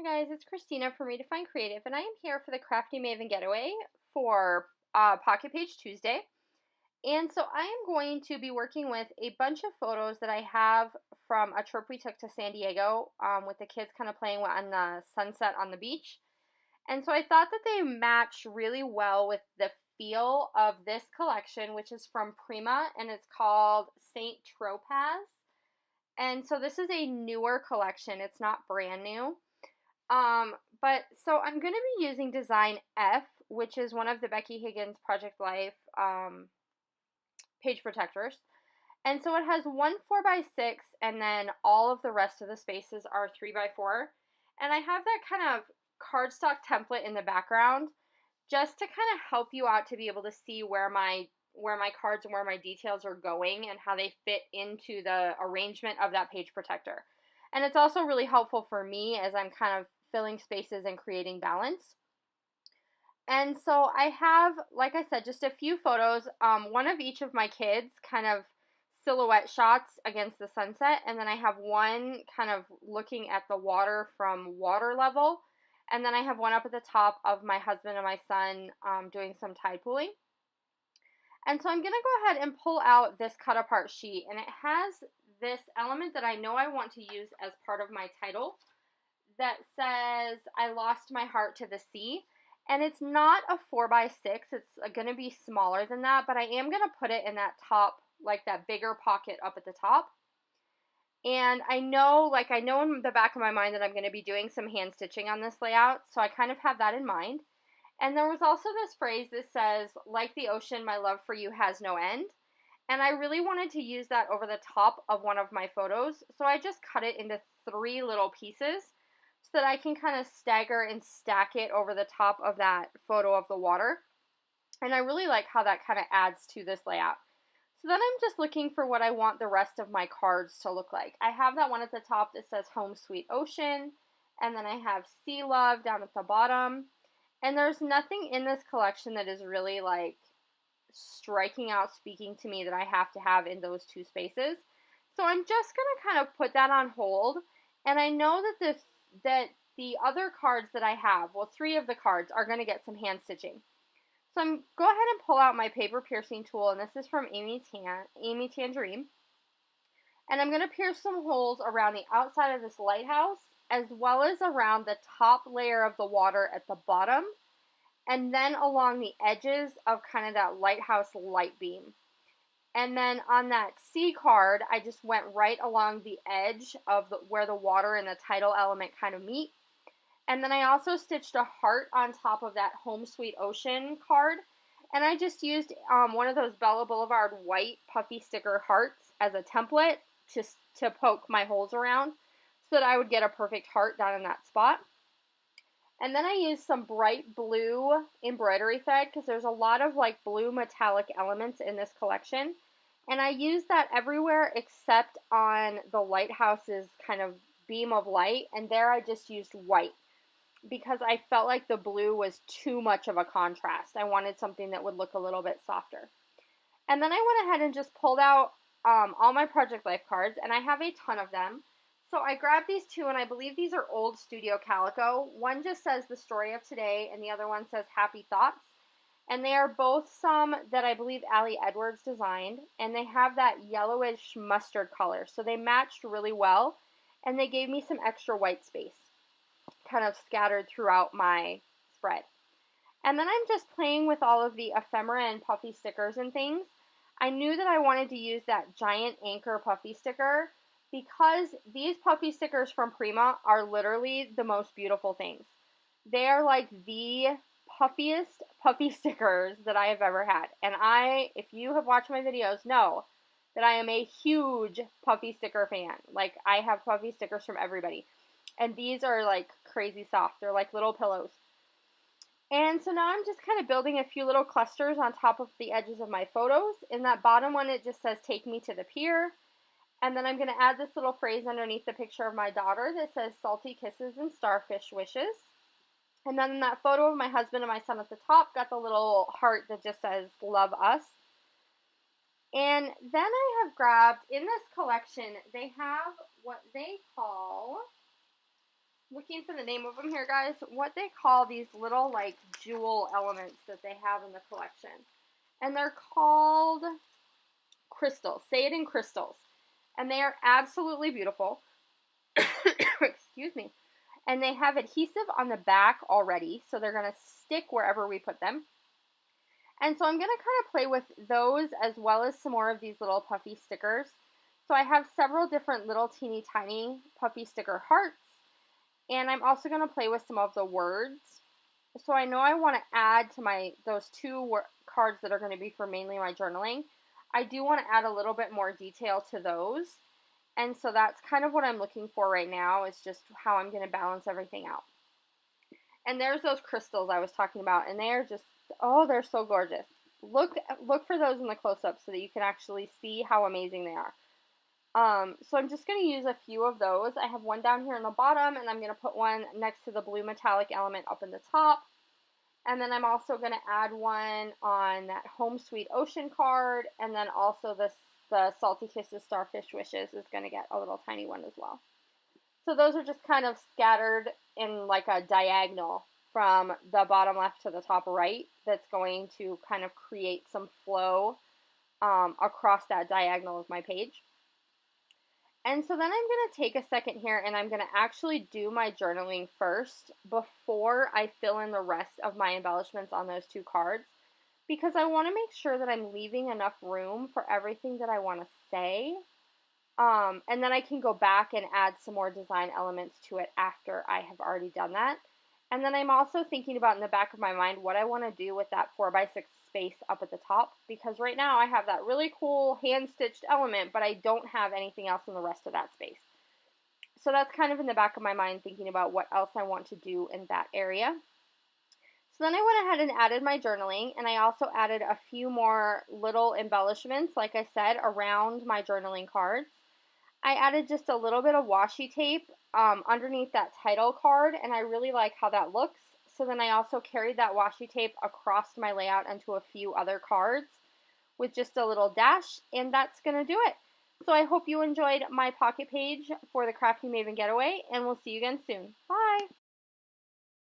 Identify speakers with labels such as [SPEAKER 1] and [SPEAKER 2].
[SPEAKER 1] Guys, it's Christina from Redefine Creative, and I am here for the Crafty Maven Getaway for Pocket Page Tuesday. And so I am going to be working with a bunch of photos that I have from a trip we took to San Diego with the kids kind of playing on the sunset on the beach. And so I thought that they match really well with the feel of this collection, which is from Prima, and it's called St. Tropez. And so this is a newer collection. It's not brand new. But so I'm going to be using design F, which is one of the Becky Higgins Project Life page protectors. And so it has one 4x6, and then all of the rest of the spaces are 3x4. And I have that kind of cardstock template in the background just to kind of help you out to be able to see where my cards and where my details are going and how they fit into the arrangement of that page protector. And it's also really helpful for me as I'm kind of filling spaces and creating balance. And so I have, like I said, just a few photos, one of each of my kids, kind of silhouette shots against the sunset, and then I have one kind of looking at the water from water level, and then I have one up at the top of my husband and my son doing some tide pooling. And so I'm going to go ahead and pull out this cut apart sheet, and it has this element that I know I want to use as part of my title that says, I lost my heart to the sea. And it's not a 4x6, it's going to be smaller than that, but I am going to put it in that top, like that bigger pocket up at the top. And I know in the back of my mind that I'm going to be doing some hand stitching on this layout, so I kind of have that in mind. And there was also this phrase that says, like the ocean, my love for you has no end. And I really wanted to use that over the top of one of my photos, so I just cut it into 3 little pieces so that I can kind of stagger and stack it over the top of that photo of the water. And I really like how that kind of adds to this layout. So then I'm just looking for what I want the rest of my cards to look like. I have that one at the top that says Home Sweet Ocean, and then I have Sea Love down at the bottom. And there's nothing in this collection that is really like striking out, speaking to me, that I have to have in those 2 spaces. So I'm just going to kind of put that on hold. And I know that the other cards that I have, well, 3 of the cards are going to get some hand stitching. So I'm go ahead and pull out my paper piercing tool, and this is from Amy Tangerine. And I'm going to pierce some holes around the outside of this lighthouse, as well as around the top layer of the water at the bottom, and then along the edges of kind of that lighthouse light beam. And then on that C card, I just went right along the edge of where the water and the tidal element kind of meet. And then I also stitched a heart on top of that Home Sweet Ocean card. And I just used one of those Bella Boulevard white puffy sticker hearts as a template to poke my holes around so that I would get a perfect heart down in that spot. And then I used some bright blue embroidery thread because there's a lot of like blue metallic elements in this collection. And I used that everywhere except on the lighthouse's kind of beam of light. And there I just used white because I felt like the blue was too much of a contrast. I wanted something that would look a little bit softer. And then I went ahead and just pulled out all my Project Life cards, and I have a ton of them. So I grabbed these 2, and I believe these are old Studio Calico. One just says The Story of Today, and the other one says Happy Thoughts. And they are both some that I believe Allie Edwards designed, and they have that yellowish mustard color. So they matched really well, and they gave me some extra white space kind of scattered throughout my spread. And then I'm just playing with all of the ephemera and puffy stickers and things. I knew that I wanted to use that giant anchor puffy sticker because these puffy stickers from Prima are literally the most beautiful things. They are like the puffiest puffy stickers that I have ever had. And if you have watched my videos, know that I am a huge puffy sticker fan. Like, I have puffy stickers from everybody. And these are like crazy soft. They're like little pillows. And so now I'm just kind of building a few little clusters on top of the edges of my photos. In that bottom one, it just says, take me to the pier. And then I'm going to add this little phrase underneath the picture of my daughter that says, salty kisses and starfish wishes. And then in that photo of my husband and my son at the top, got the little heart that just says, love us. And then I have grabbed, in this collection, they have what they call looking for the name of them here, guys, what they call these little, like, jewel elements that they have in the collection. And they're called crystals. Say it in crystals. And they are absolutely beautiful. Excuse me. And they have adhesive on the back already, so they're going to stick wherever we put them. And so I'm going to kind of play with those as well as some more of these little puffy stickers. So I have several different little teeny tiny puffy sticker hearts. And I'm also going to play with some of the words. So I know I want to add to those two cards that are going to be for mainly my journaling. I do want to add a little bit more detail to those. And so that's kind of what I'm looking for right now, is just how I'm going to balance everything out. And there's those crystals I was talking about, and they are just, oh, they're so gorgeous. Look for those in the close-up so that you can actually see how amazing they are. So I'm just going to use a few of those. I have one down here in the bottom, and I'm going to put one next to the blue metallic element up in the top. And then I'm also going to add one on that Home Sweet Ocean card, and then also the Salty Kisses Starfish Wishes is going to get a little tiny one as well. So those are just kind of scattered in like a diagonal from the bottom left to the top right that's going to kind of create some flow across that diagonal of my page. And so then I'm going to take a second here and I'm going to actually do my journaling first before I fill in the rest of my embellishments on those two cards, because I want to make sure that I'm leaving enough room for everything that I want to say. And then I can go back and add some more design elements to it after I have already done that. And then I'm also thinking about in the back of my mind what I want to do with that 4x6 space up at the top, because right now I have that really cool hand-stitched element, but I don't have anything else in the rest of that space. So that's kind of in the back of my mind, thinking about what else I want to do in that area. So then I went ahead and added my journaling, and I also added a few more little embellishments, like I said, around my journaling cards. I added just a little bit of washi tape underneath that title card, and I really like how that looks. So then I also carried that washi tape across my layout onto a few other cards with just a little dash, and that's going to do it. So I hope you enjoyed my pocket page for the Crafty Maven Getaway, and we'll see you again soon. Bye!